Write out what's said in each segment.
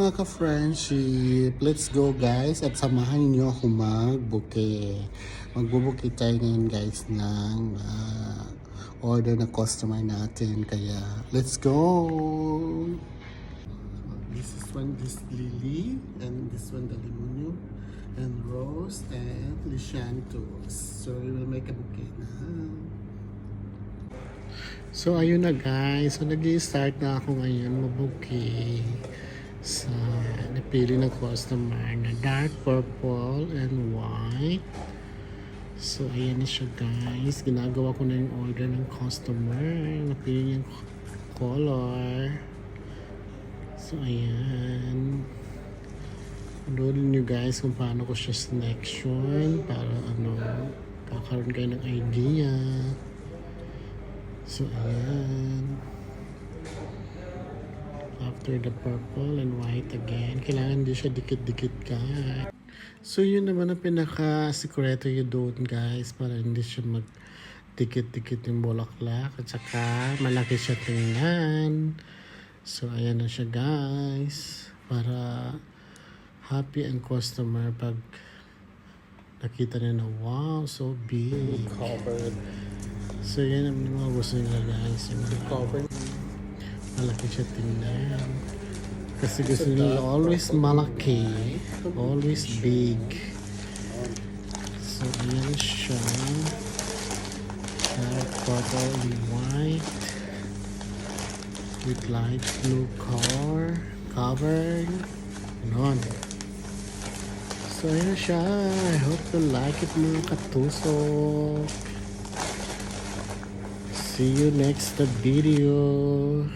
mga ka-friendship, let's go guys at samahan niyo ako mag-bouquet. Magbubuquet tayo ngayon guys ng order na customer natin. Kaya let's go! This is one, this lily, and this one the limonyo, and rose, and lisianthus. So we will make a bouquet na. So ayun na guys, so nag-i-start na ako ngayon mag-bouquet sa napili ng customer na dark purple and white. So ayan na siya guys, ginagawa ko na yung order ng customer, napili niyang color. So ayan, doon nyo guys kung paano ko siya selection para kakaroon kayo ng idea. So ayan, after the purple and white again, kailangan din siya dikit-dikit guys. So yun naman ang pinaka-sikreto yun doon guys, para hindi siya mag-dikit-dikit yung bulaklak at saka malaki siya tingnan. So ayan na siya guys, para happy ang customer pag nakita niya na wow, so big. Covered. So yan ang mga gusto nila guys, yung covered. Malaki siya tingnan. Kasi gusto nila always malaki, always big. So ayan siya, dark purple and white with light blue color covered. Ganon. So ayan siya. I hope you like it mga katusok. See you next video.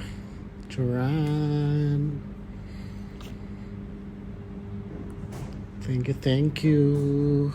Charan. Thank you.